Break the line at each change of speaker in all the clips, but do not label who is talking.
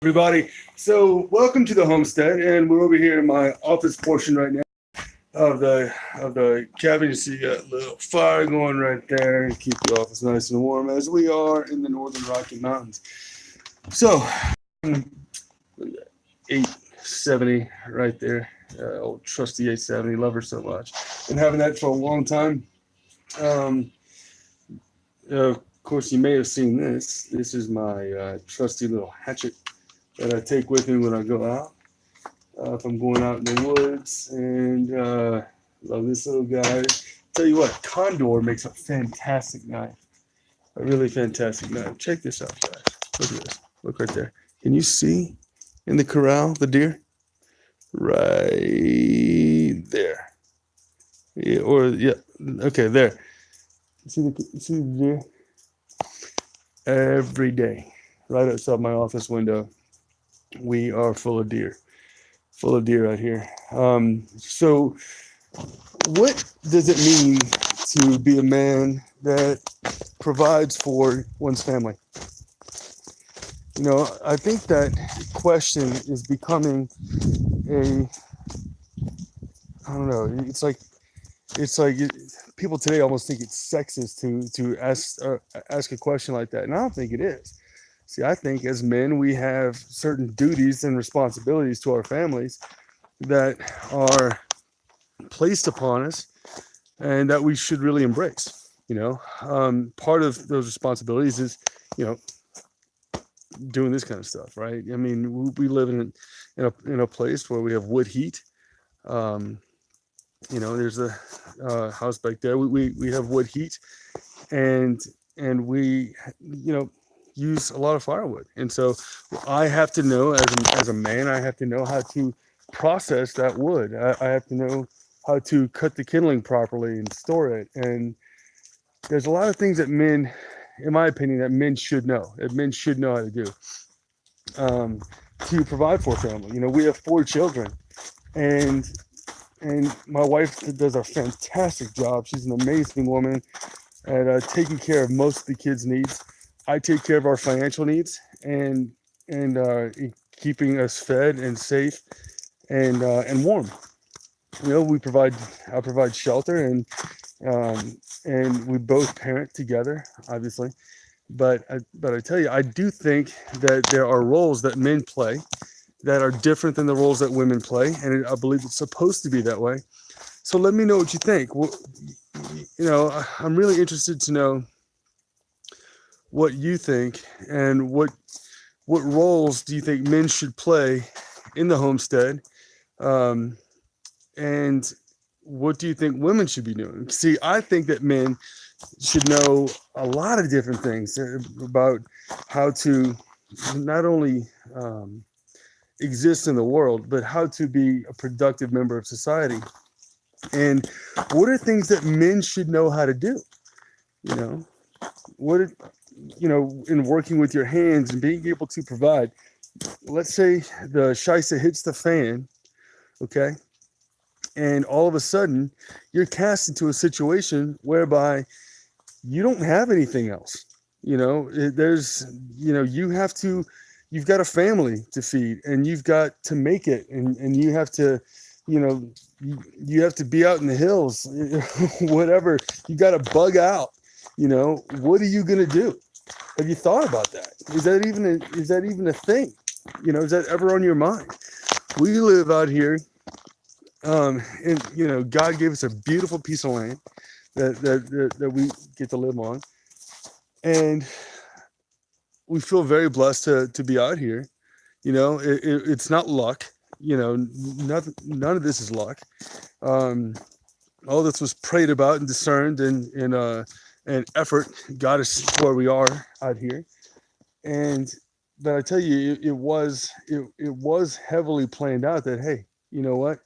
Everybody. So, welcome to the homestead, and we're over here in my office portion right now of the cabin. You see, got a little fire going right there, keep the office nice and warm as we are in the northern Rocky Mountains. So, 870 right there, old trusty 870. Love her so much. Been having that for a long time. Um, of course, you may have seen this. This is my trusty little hatchet that I take with me when I go out. If I'm going out in the woods, and love this little guy. Tell you what, Condor makes a fantastic knife. A really fantastic knife. Check this out, guys. Look at this. Look right there. Can you see in the corral the deer? Right there. Yeah, or yeah. Okay, there. See the deer? Every day, right outside my office window, we are full of deer out here. So what does it mean to be a man that provides for one's family? I think that question is becoming a, I don't know, it's like people today almost think it's sexist to ask a question like that, and I don't think it is. See, I think as men, we have certain duties and responsibilities to our families that are placed upon us and that we should really embrace. Part of those responsibilities is, doing this kind of stuff, right? I mean, we live in a place where we have wood heat. There's a house back there. We have wood heat, and we, use a lot of firewood. And so I have to know, as a man, I have to know how to process that wood. I have to know how to cut the kindling properly and store it. And there's a lot of things that men, in my opinion, that men should know, how to do, to provide for a family. We have 4 children, and my wife does a fantastic job. She's an amazing woman at taking care of most of the kids' needs. I take care of our financial needs and keeping us fed and safe and warm. I provide shelter, and we both parent together, obviously. But I tell you, I do think that there are roles that men play that are different than the roles that women play, and I believe it's supposed to be that way. So let me know what you think. I'm really interested to know what you think, and what roles do you think men should play in the homestead, and what do you think women should be doing? See, I think that men should know a lot of different things about how to not only exist in the world, but how to be a productive member of society. And what are things that men should know how to do? What are, in working with your hands and being able to provide. Let's say the shisa hits the fan, okay? And all of a sudden, you're cast into a situation whereby you don't have anything else. You've got a family to feed, and you've got to make it, and you have to, you have to be out in the hills, whatever. You got to bug out. What are you gonna do? Have you thought about that? Is that even a thing? Is that ever on your mind? We live out here, and God gave us a beautiful piece of land that we get to live on, and we feel very blessed to be out here. It's not luck. None of this is luck. All this was prayed about and discerned, and effort got us where we are out here. But I tell you, it was heavily planned out that, hey, you know what?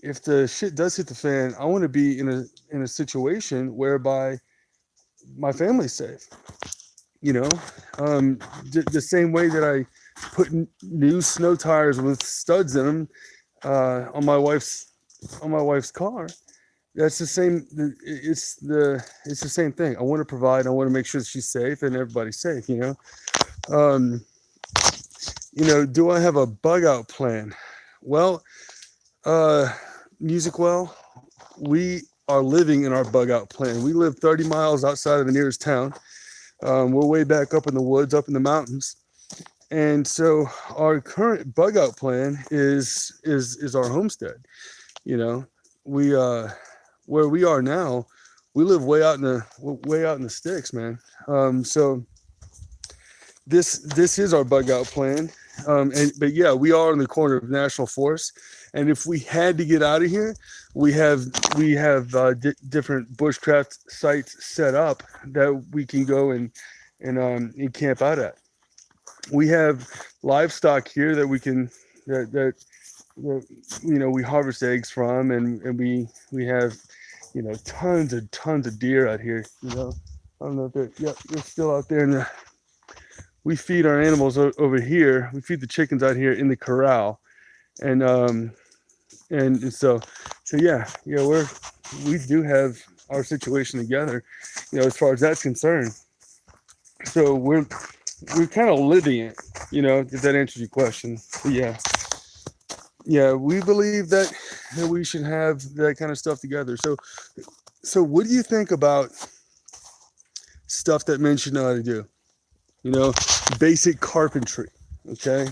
If the shit does hit the fan, I want to be in a situation whereby my family's safe. The same way that I put new snow tires with studs in them on my wife's car. That's the same. It's the same thing. I want to provide. I want to make sure that she's safe and everybody's safe. Um, Do I have a bug out plan? Well, uh, music well, we are living in our bug out plan. We live 30 miles outside of the nearest town. We're way back up in the woods, up in the mountains. And so our current bug out plan is our homestead. You know, we where we are now, we live way out in the sticks, man. So this is our bug out plan. But yeah, we are in the corner of national forest, and if we had to get out of here, we have different bushcraft sites set up that we can go and camp out at. We have livestock here that we can that we harvest eggs from, and we have tons of deer out here. I don't know if they're still out there in the. We feed our animals over here. We feed the chickens out here in the corral, and so yeah, we do have our situation together, as far as that's concerned. So we're kind of living it, if that answers your question. But yeah, we believe that we should have that kind of stuff together. So what do you think about stuff that men should know how to do? Basic carpentry. Okay.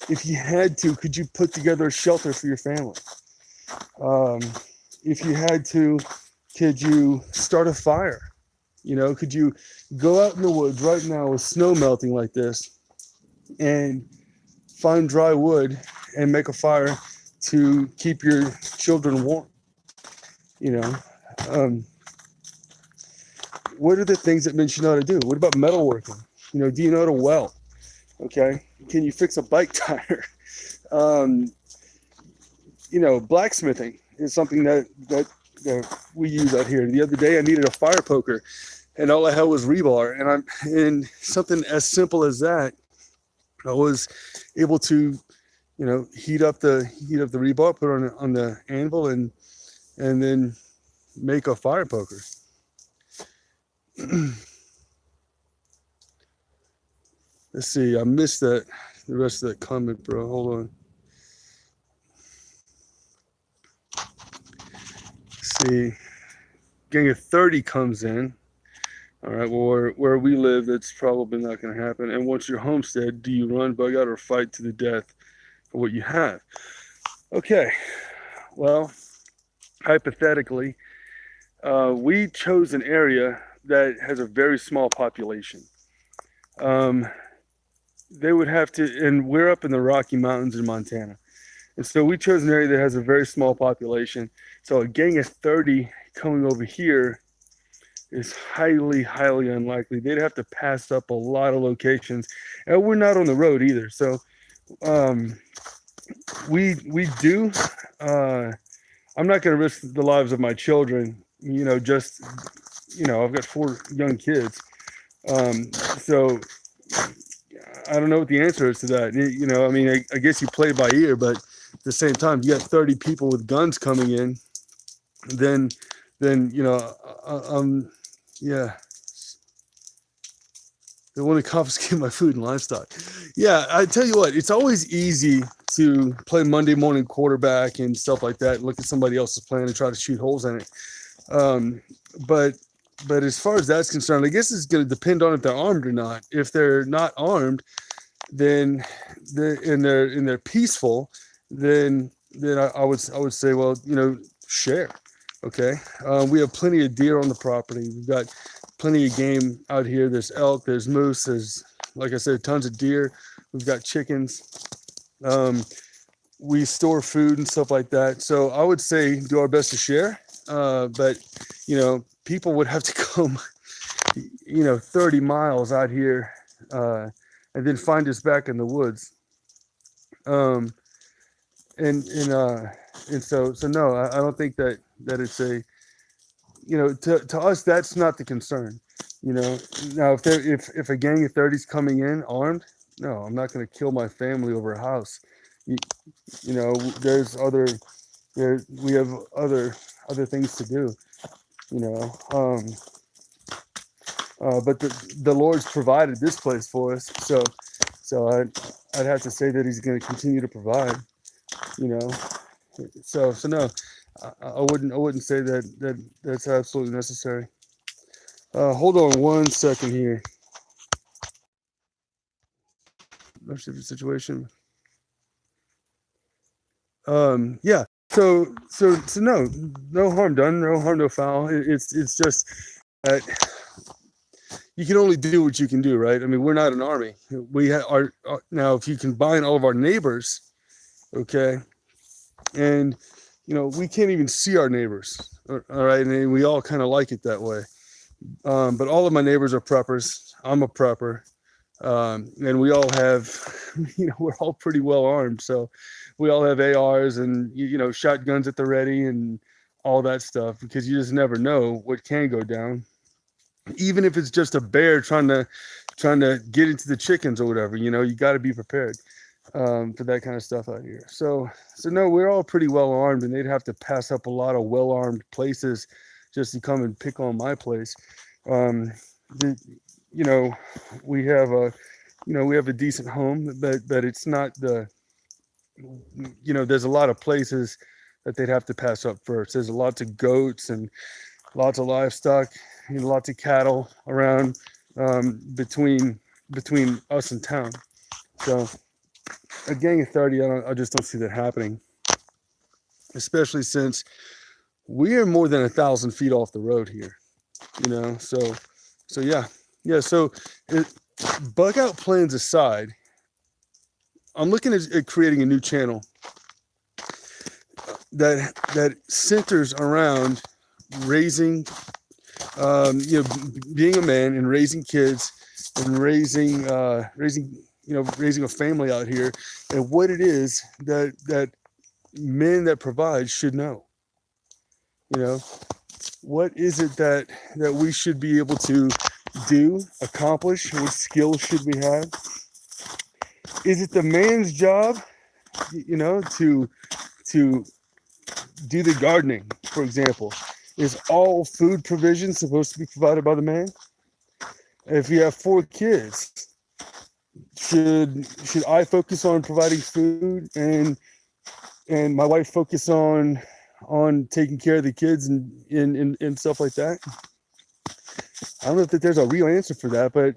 If you had to, could you put together a shelter for your family? If you had to, could you start a fire? Could you go out in the woods right now with snow melting like this and find dry wood and make a fire to keep your children warm? What are the things that men should know how to do? What about metalworking? Do you know how to weld? Okay. Can you fix a bike tire? Blacksmithing is something that we use out here. The other day I needed a fire poker, and all I had was rebar, and something as simple as that, I was able to, heat up the rebar, put it on the anvil, and then make a fire poker. Let's see. I missed the rest of that comment, bro. Hold on. Let's see. Gang of 30 comes in. All right. Well, where we live, that's probably not going to happen. And once you're homestead, do you run, bug out, or fight to the death for what you have? Okay. Well, hypothetically, we chose an area that has a very small population. They would have to, and we're up in the Rocky Mountains in Montana. And so we chose an area that has a very small population. So a gang of 30 coming over here is highly, highly unlikely. They'd have to pass up a lot of locations. And we're not on the road either. So we do, I'm not going to risk the lives of my children, I've got 4 young kids. So I don't know what the answer is to that. I guess you play by ear, but at the same time, you got 30 people with guns coming in, then yeah, they want to confiscate my food and livestock. Yeah, I tell you what, it's always easy to play Monday morning quarterback and stuff like that, and look at somebody else's plan and try to shoot holes in it. But as far as that's concerned, I guess it's going to depend on if they're armed or not. If they're not armed, then they're peaceful, then I would say, well, share. Okay. We have plenty of deer on the property. We've got plenty of game out here. There's elk, there's moose, there's, like I said, tons of deer. We've got chickens. We store food and stuff like that. So I would say do our best to share. But people would have to come, 30 miles out here, and then find us back in the woods. And so no, I don't think that it's a, to us, that's not the concern. Now if a gang of 30s coming in armed, no, I'm not going to kill my family over a house. There's we have other things to do. But the Lord's provided this place for us, so So I'd have to say that he's going to continue to provide, you know. So no, I wouldn't say that's absolutely necessary. Hold on one second here. Much different situation. Yeah. So no harm done, no harm, no foul. It's just that you can only do what you can do, right? I mean, we're not an army. We are now. If you combine all of our neighbors, okay, and we can't even see our neighbors. All right, and we all kind of like it that way. But all of my neighbors are preppers. I'm a prepper, and we all have, we're all pretty well armed. So we all have ARs and shotguns at the ready and all that stuff, because you just never know what can go down. Even if it's just a bear trying to get into the chickens or whatever, you got to be prepared for that kind of stuff out here. So no, we're all pretty well armed, and they'd have to pass up a lot of well armed places just to come and pick on my place. Um, the, you know, we have a decent home, but it's not there's a lot of places that they'd have to pass up first. There's lots of goats and lots of livestock, lots of cattle around between us and town. So a gang of 30, I just don't see that happening, especially since we are more than 1,000 feet off the road here. So yeah. So bug out plans aside, I'm looking at creating a new channel that centers around raising, being a man and raising kids and raising a family out here, and what it is that men that provide should know. What is it that we should be able to do, accomplish? What skills should we have? Is it the man's job, to do the gardening, for example? Is all food provision supposed to be provided by the man? If you have 4 kids, should I focus on providing food and my wife focus on taking care of the kids and stuff like that? I don't know if there's a real answer for that, but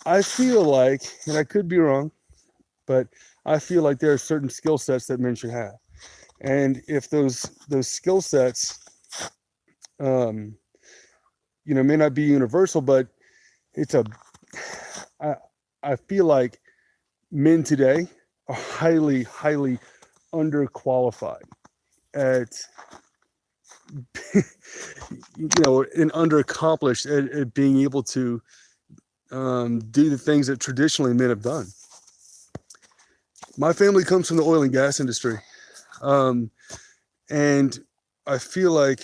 I feel like, and I could be wrong, but I feel like there are certain skill sets that men should have. And if those skill sets, may not be universal, but I feel like men today are highly, highly underqualified at, and underaccomplished at being able to do the things that traditionally men have done. My family comes from the oil and gas industry. And I feel like,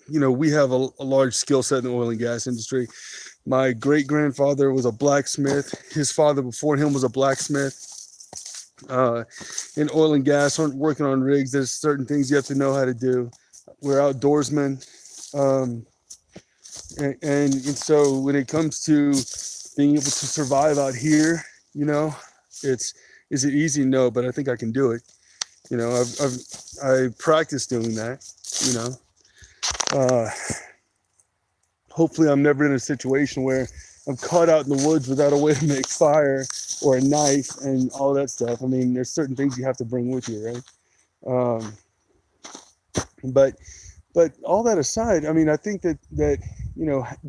we have a large skill set in the oil and gas industry. My great grandfather was a blacksmith. His father before him was a blacksmith. In oil and gas, working on rigs, there's certain things you have to know how to do. We're outdoorsmen. And so when it comes to being able to survive out here, is it easy? No, but I think I can do it. I practice doing that. Hopefully I'm never in a situation where I'm caught out in the woods without a way to make fire or a knife and all that stuff. I mean, there's certain things you have to bring with you, right? But all that aside, I mean, I think that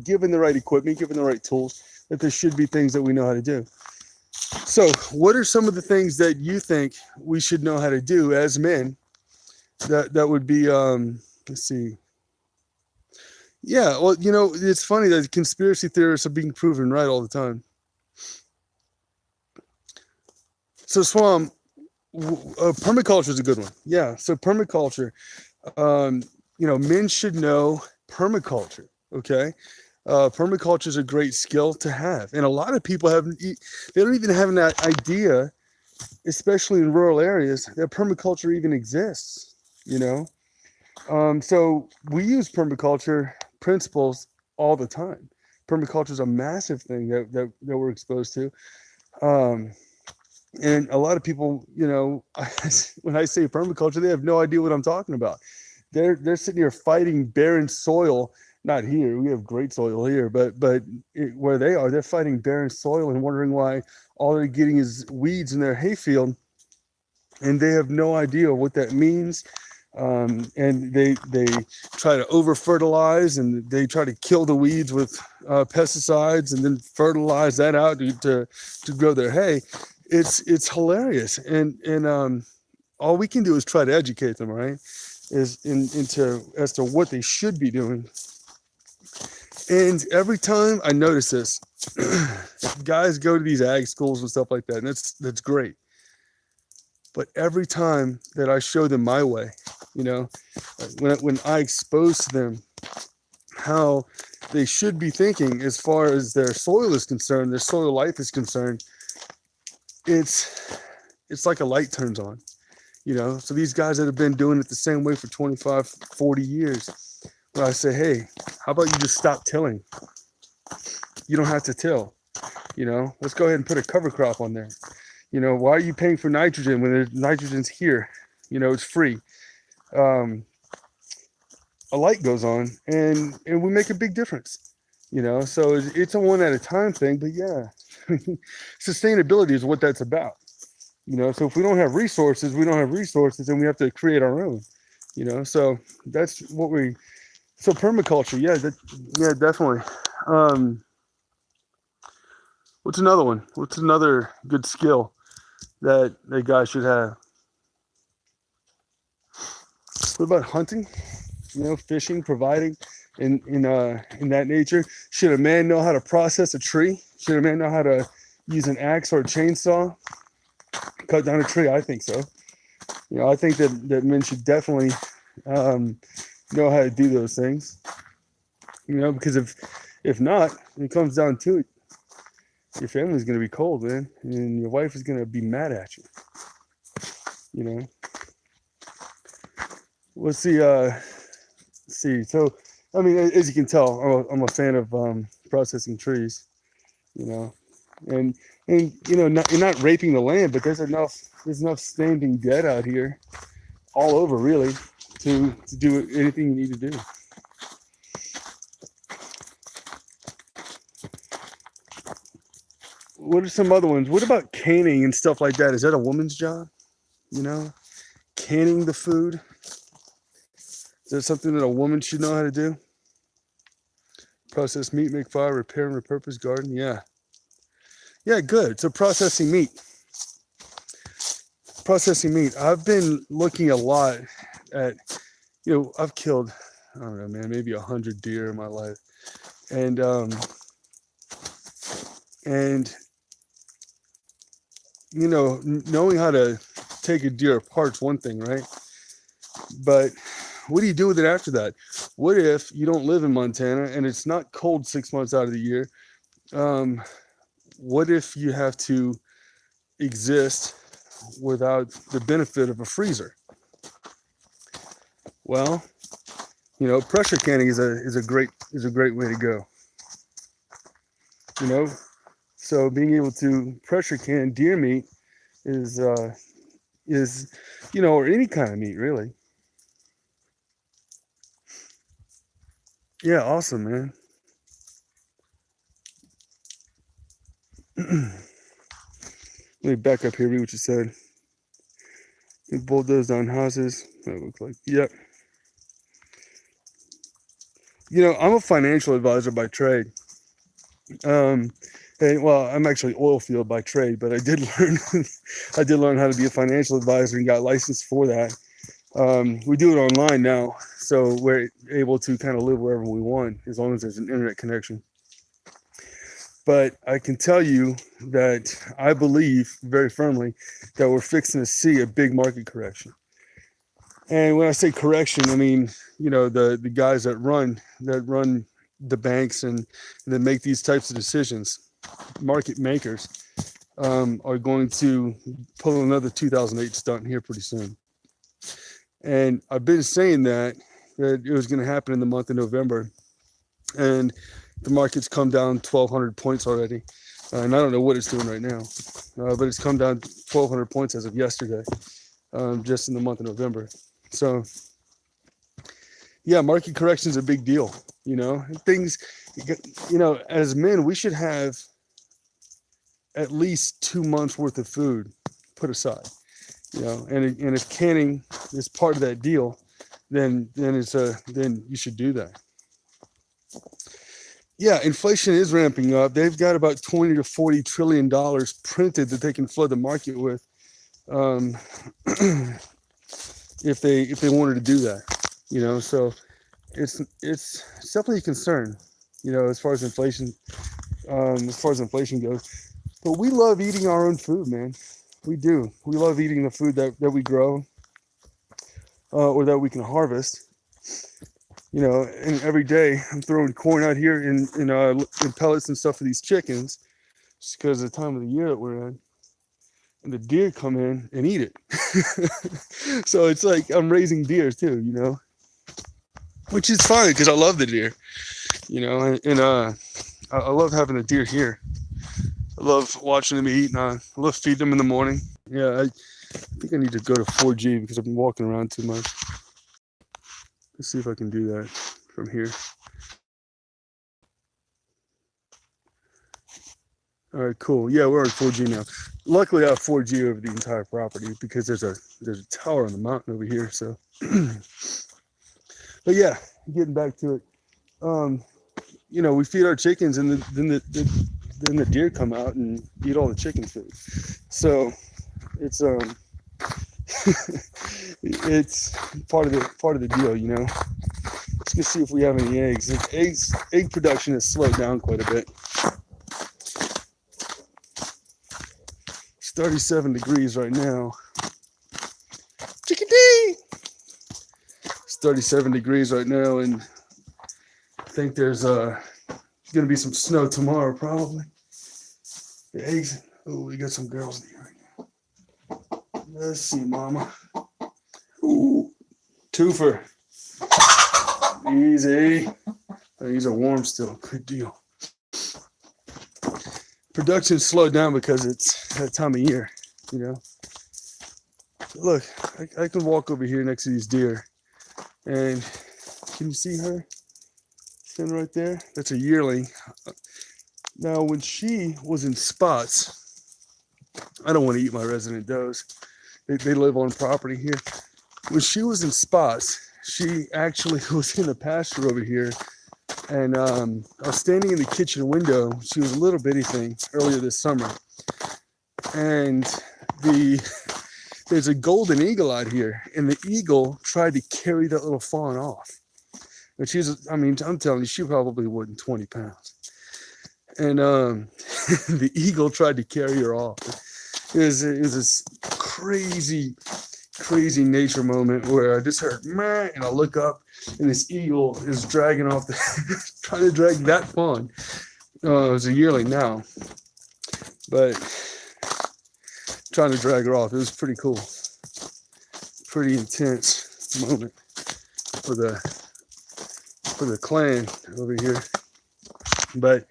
given the right equipment, given the right tools, that there should be things that we know how to do. So what are some of the things that you think we should know how to do as men that would be, let's see. Yeah, well, it's funny that conspiracy theorists are being proven right all the time. So Swam, permaculture is a good one. Yeah, so permaculture, men should know permaculture, okay? Permaculture is a great skill to have. And a lot of people they don't even have an idea, especially in rural areas, that permaculture even exists, So we use permaculture principles all the time. Permaculture is a massive thing that we're exposed to. Um, and a lot of people, when I say permaculture, they have no idea what I'm talking about. They're sitting here fighting barren soil. Not here, we have great soil here, but where they are, they're fighting barren soil and wondering why all they're getting is weeds in their hayfield, and they have no idea what that means. And they try to over fertilize, and they try to kill the weeds with pesticides, and then fertilize that out to grow their hay. It's hilarious, and all we can do is try to educate them, right? Into as to what they should be doing. And every time I notice this, guys go to these ag schools and stuff like that, and that's great. But every time that I show them my way, when I expose to them how they should be thinking as far as their soil is concerned, their soil life is concerned, it's like a light turns on. So these guys that have been doing it the same way for 25, 40 years, when I say, hey, how about you just stop tilling? You don't have to till. Let's go ahead and put a cover crop on there. Why are you paying for nitrogen when the nitrogen's here? It's free. A light goes on, and we make a big difference. So it's a one at a time thing, but yeah, sustainability is what that's about. So if we don't have resources, and we have to create our own. So that's what so permaculture, yeah, definitely. What's another one? What's another good skill that a guy should have? What about hunting? Fishing, providing, in that nature. Should a man know how to process a tree? Should a man know how to use an axe or a chainsaw, cut down a tree? I think so. I think that men should definitely know how to do those things. Because if not, when it comes down to it, your family's going to be cold, man, and your wife is going to be mad at you. Let's see. So, I mean, as you can tell, I'm a fan of processing trees. And you're not raping the land, but there's enough standing dead out here, all over, really, to do anything you need to do. What are some other ones? What about canning and stuff like that? Is that a woman's job? Canning the food? Is that something that a woman should know how to do? Process meat, make fire, repair and repurpose garden? Yeah. Yeah, good. So processing meat. I've been looking a lot at, I've killed, I don't know, man, maybe 100 deer in my life. And knowing how to take a deer apart is one thing, right? But what do you do with it after that? What if you don't live in Montana and it's not cold 6 months out of the year? What if you have to exist without the benefit of a freezer? Well, pressure canning is a great way to go. So being able to pressure can deer meat is or any kind of meat, really. Yeah, awesome, man. Let me back up here, read what you said. We bulldoze down houses. That looks like, yep. I'm a financial advisor by trade. And well, I'm actually oil field by trade, but I did learn how to be a financial advisor and got licensed for that. We do it online now, so we're able to kind of live wherever we want as long as there's an internet connection. But I can tell you that I believe very firmly that we're fixing to see a big market correction. And when I say correction, I mean, the guys that run the banks and that make these types of decisions, market makers, are going to pull another 2008 stunt here pretty soon. And I've been saying that it was going to happen in the month of November, and the market's come down 1,200 points already. and I don't know what it's doing right now, but it's come down 1,200 points as of yesterday, just in the month of November. So, yeah, market correction is a big deal. Things, as men, we should have at least 2 months worth of food put aside. And if canning is part of that deal, then you should do that. Yeah, inflation is ramping up. They've got about 20 to 40 trillion dollars printed that they can flood the market with, if they wanted to do that. So it's definitely a concern, as far as inflation goes. But we love eating our own food, man. We do. We love eating the food that we grow, or that we can harvest. And every day I'm throwing corn out here in pellets and stuff for these chickens, just because of the time of the year that we're in. And the deer come in and eat it. So it's like I'm raising deer too, which is fine because I love the deer, and I love having the deer here. I love watching them eat, and I love feeding them in the morning. Yeah, I think I need to go to 4G because I've been walking around too much. Let's see if I can do that from here. All right, cool. Yeah, we're on 4G now. Luckily, I have 4G over the entire property because there's a tower on the mountain over here. So, but yeah, getting back to it. We feed our chickens, and then the deer come out and eat all the chicken food. So it's it's part of the deal, Let's go see if we have any eggs. Egg production has slowed down quite a bit. It's 37 degrees right now. Chickadee! It's 37 degrees right now, and I think there's going to be some snow tomorrow, probably. The eggs. Oh, we got some girls in here right now. Let's see, mama. Ooh, twofer. Easy. These are warm still. Good deal. Production slowed down because it's that time of year, Look, I can walk over here next to these deer, and can you see her sitting right there? That's a yearling. Now, when she was in spots, I don't want to eat my resident does. They live on property here. When she was in spots, she actually was in a pasture over here. And I was standing in the kitchen window. She was a little bitty thing earlier this summer. And there's a golden eagle out here. And the eagle tried to carry that little fawn off. And I'm telling you, she probably wasn't 20 pounds. And the eagle tried to carry her off. It was this crazy nature moment where I just heard meh, and I look up, and this eagle is dragging off trying to drag that fawn. It was a yearling now, but trying to drag her off. It was pretty cool, pretty intense moment for the clan over here. But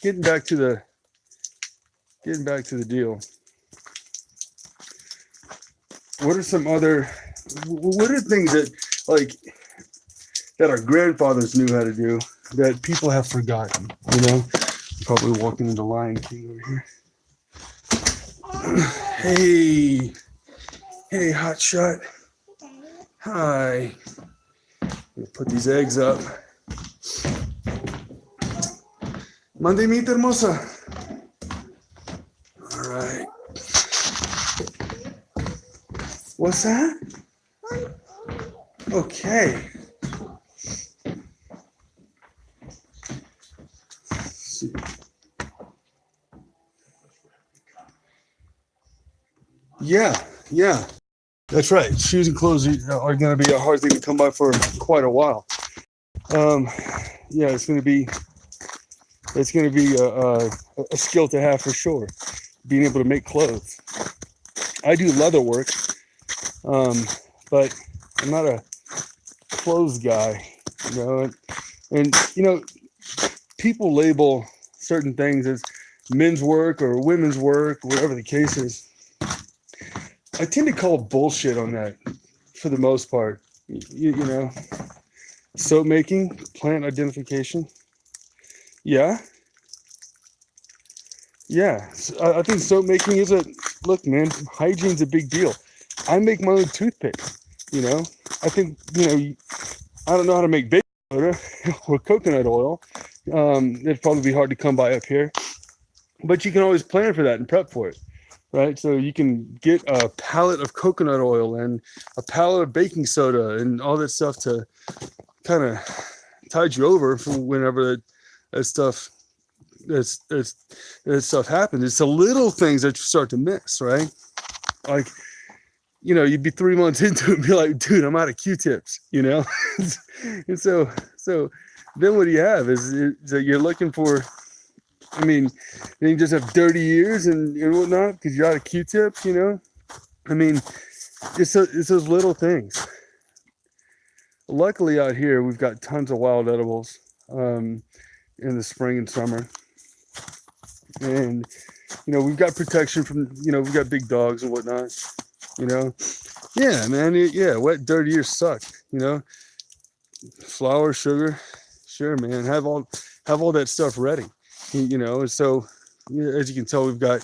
getting back to the deal. What are things that our grandfathers knew how to do that people have forgotten? Probably walking into Lion King over here. Hey, hot shot. Hi. We'll put these eggs up. Mande mi hermosa. All right. What's that? Okay. Let's see. Yeah. That's right. Shoes and clothes are going to be a hard thing to come by for quite a while. It's going to be a skill to have for sure. Being able to make clothes. I do leather work. But I'm not a clothes guy, and people label certain things as men's work or women's work, whatever the case is. I tend to call bullshit on that for the most part. You know, soap making, plant identification. Yeah. Yeah. I think soap making is look, man, hygiene's a big deal. I make my own toothpick, you know. I think, I don't know how to make baking soda or coconut oil. It'd probably be hard to come by up here. But you can always plan for that and prep for it, right? So you can get a pallet of coconut oil and a pallet of baking soda and all that stuff to kind of tide you over for whenever that stuff happens. It's the little things that you start to miss, right? Like, you'd be 3 months into it and be like, dude, I'm out of Q-tips, and so then what do you have is that you're looking for, then you just have dirty ears and whatnot because you're out of Q-tips, it's those little things. Luckily out here, we've got tons of wild edibles in the spring and summer. And, we've got protection from, we've got big dogs and whatnot, Yeah, man. Wet, dirty ears suck, Flour, sugar. Sure, man. Have all that stuff ready, And so, as you can tell, we've got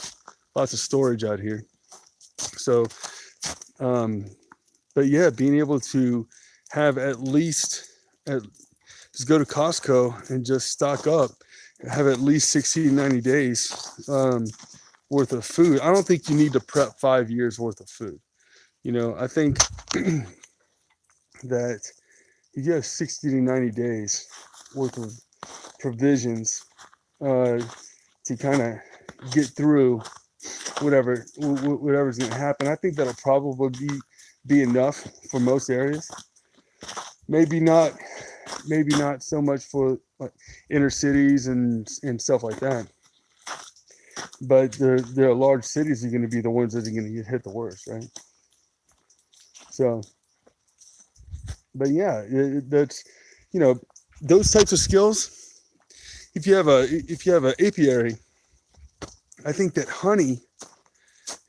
lots of storage out here. So, but yeah, being able to have at least, just go to Costco and just stock up, have at least 60 to 90 days worth of food. I don't think you need to prep 5 years worth of food. I think that you have 60 to 90 days worth of provisions to kind of get through whatever's going to happen. I think that'll probably be enough for most areas. Maybe not so much for inner cities and stuff like that. But there are large cities that are going to be the ones that are going to get hit the worst, right? So, but yeah, that's, those types of skills. If you have an apiary, I think that honey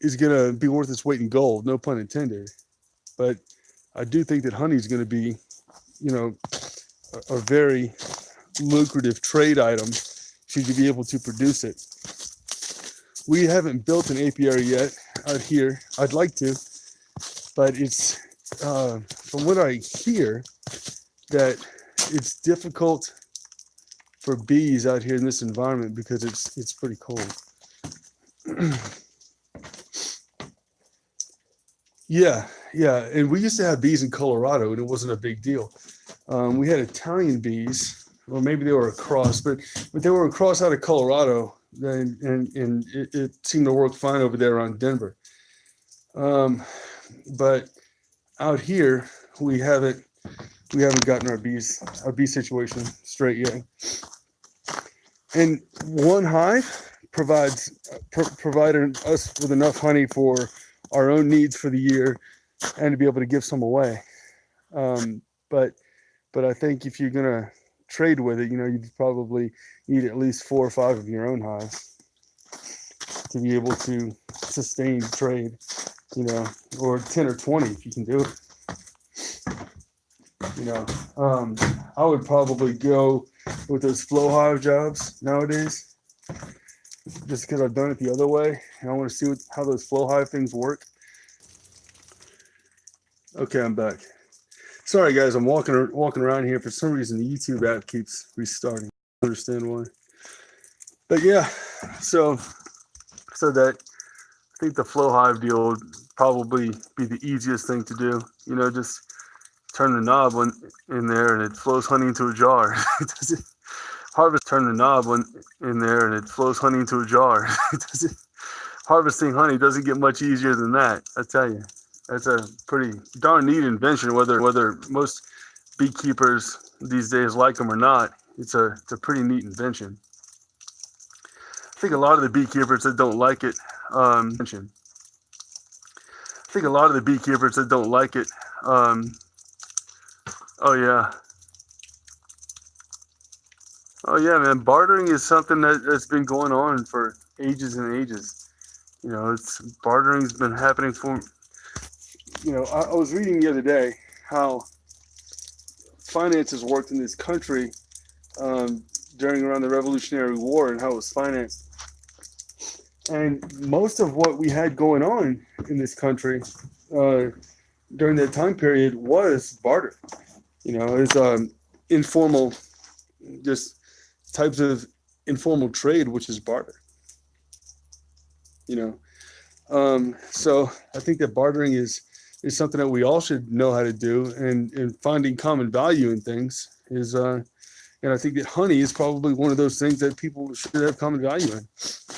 is going to be worth its weight in gold, no pun intended. But I do think that honey is going to be, a very lucrative trade item should you be able to produce it. We haven't built an apiary yet out here. I'd like to, but it's from what I hear that it's difficult for bees out here in this environment because it's pretty cold. Yeah, and we used to have bees in Colorado, and it wasn't a big deal. We had Italian bees, or maybe they were a cross, but they were a cross out of Colorado, and it seemed to work fine over there around Denver. But out here, we haven't gotten our bee situation straight yet. And one hive provided us with enough honey for our own needs for the year and to be able to give some away. But I think if you're gonna trade with it, you'd probably need at least 4 or 5 of your own hives to be able to sustain trade, or 10 or 20 if you can do it. I would probably go with those flow hive jobs nowadays, just because I've done it the other way, and I want to see how those flow hive things work. Okay, I'm back. Sorry guys, I'm walking around here. For some reason, the YouTube app keeps restarting. I don't understand why. But yeah, so that I think the flow hive deal would probably be the easiest thing to do. Just turn the knob in there and it flows honey into a jar. Turn the knob in there and it flows honey into a jar. Harvesting honey doesn't get much easier than that, I tell you. That's a pretty darn neat invention, whether most beekeepers these days like them or not. It's a pretty neat invention. I think a lot of the beekeepers that don't like it, Oh yeah, man. Bartering is something that's been going on for ages and ages. It's bartering's been happening for. I was reading the other day how finances worked in this country um, during around the Revolutionary War and how it was financed. And most of what we had going on in this country uh, during that time period was barter. It's informal, just types of informal trade, which is barter. You know, so I think that bartering is something that we all should know how to do, and finding common value in things is. And I think that honey is probably one of those things that people should have common value in.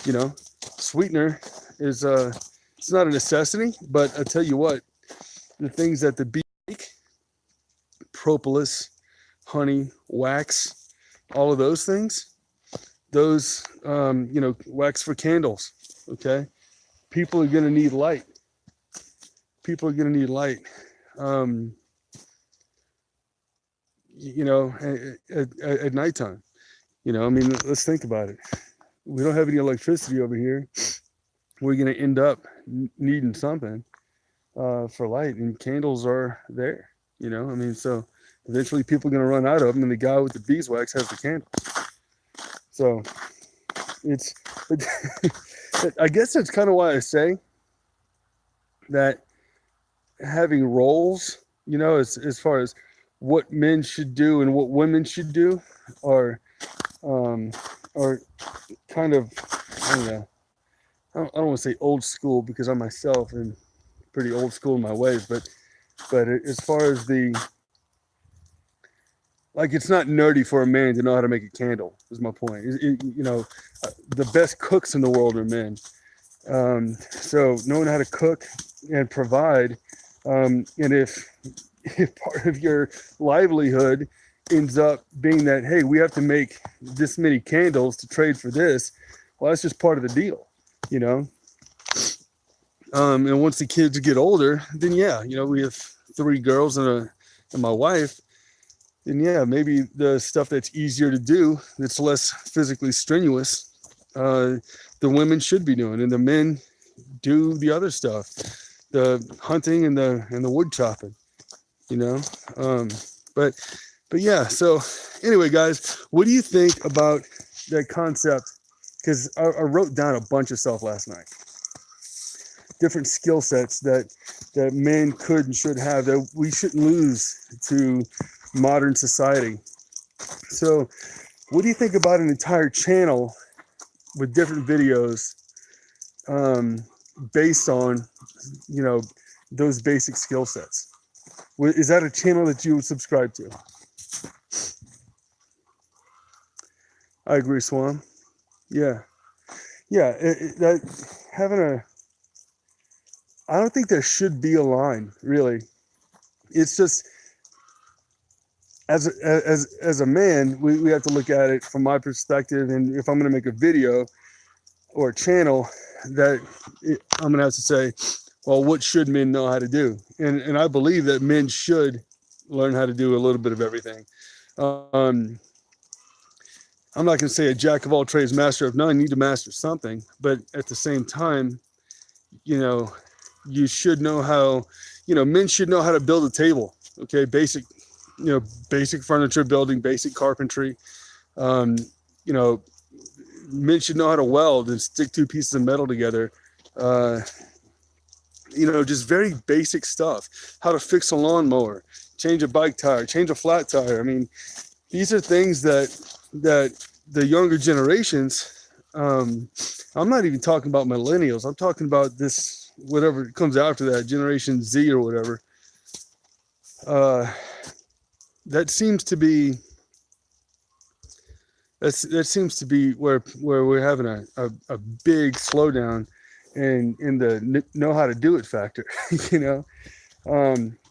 You know, Sweetener is it's not a necessity, but I tell you what, the things that the bee make, propolis, honey, wax, all of those things, those wax for candles. Okay, people are going to need light. People are going to need light. Um, at nighttime. I mean, let's think about it. We don't have any electricity over here. We're going to end up needing something for light, and candles are there. I mean, so eventually people are going to run out of them, and the guy with the beeswax has the candle. So it's, I guess that's kind of why I say that having roles, as far as what men should do and what women should do, are are kind of, I don't know. I don't want to say old school, because I myself am pretty old school in my ways, but as far as it's not nerdy for a man to know how to make a candle. Is my point. The best cooks in the world are men. So knowing how to cook and provide, and if part of your livelihood ends up being that, hey, we have to make this many candles to trade for this, well, that's just part of the deal, and once the kids get older, then yeah, we have 3 girls and my wife, then yeah, maybe the stuff that's easier to do, that's less physically strenuous, the women should be doing, and the men do the other stuff, the hunting and the wood chopping, but yeah. So anyway, guys, what do you think about that concept? Because I wrote down a bunch of stuff last night, different skill sets that men could and should have, that we shouldn't lose to modern society. So what do you think about an entire channel with different videos based on those basic skill sets? Is that a channel that you would subscribe to? I agree, Swan. Yeah. That having I don't think there should be a line, really. It's just, as a man, we have to look at it from my perspective, and if I'm going to make a video or a channel, that I'm going to have to say, well, what should men know how to do? And I believe that men should learn how to do a little bit of everything. I'm not going to say a jack of all trades, master of none. You need to master something, but at the same time, you should know how. Men should know how to build a table. Okay, basic furniture building, basic carpentry. Um, Men should know how to weld and stick 2 pieces of metal together. Just very basic stuff. How to fix a lawnmower, change a bike tire, change a flat tire. I mean, these are things that the younger generations, I'm not even talking about millennials. I'm talking about this, whatever comes after that, Generation Z or whatever. That seems to be where we're having a big slowdown in the know how to do it factor.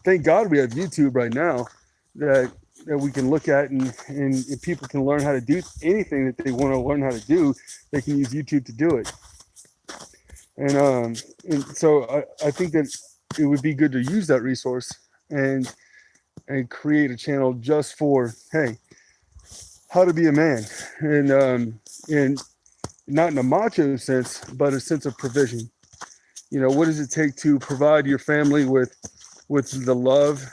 Thank God we have YouTube right now that we can look at, and if people can learn how to do anything that they want to learn how to do, they can use YouTube to do it. And so I think that it would be good to use that resource and create a channel just for, hey, how to be a man, and not in a macho sense, but a sense of provision. What does it take to provide your family with the love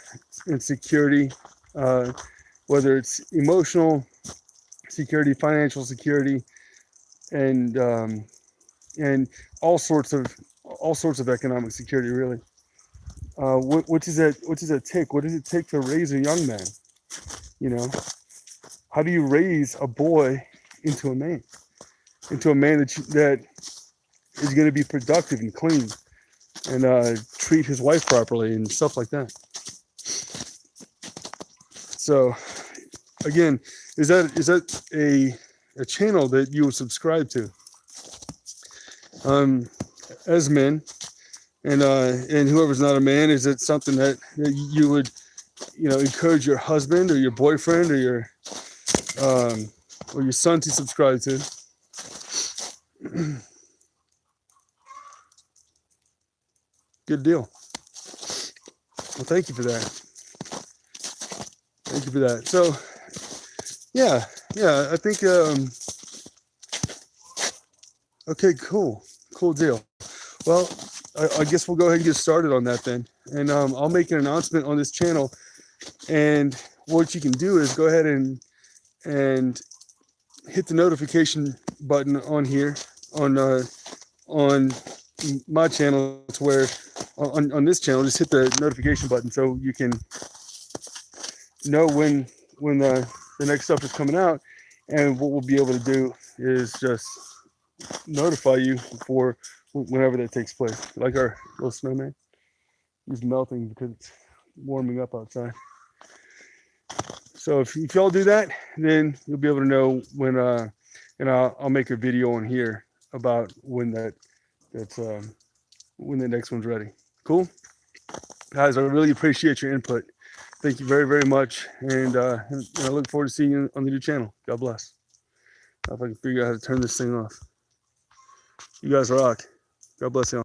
and security, uh, whether it's emotional security, financial security, and and all sorts of economic security, really. What does that take? What does it take to raise a young man? You know, how do you raise a boy into a man, that is going to be productive and clean, and treat his wife properly and stuff like that? So again, is that a channel that you would subscribe to, as men, and whoever's not a man? Is it something that you would encourage your husband or your boyfriend um, or your son to subscribe to? Good deal. Well, thank you for that. Thank you for that. So, yeah, I think, okay, cool deal. Well, I guess we'll go ahead and get started on that then. And I'll make an announcement on this channel. And what you can do is go ahead and hit the notification button on here on my channel. It's where on this channel, just hit the notification button so you can know when the next stuff is coming out. And what we'll be able to do is just notify you for whenever that takes place. Like our little snowman, he's melting because it's warming up outside. So if y'all do that, then you'll be able to know when, and I'll make a video on here about when when the next one's ready. Cool, guys. I really appreciate your input. Thank you very, very much, and I look forward to seeing you on the new channel. God bless. If I can figure out how to turn this thing off. You guys rock. God bless y'all.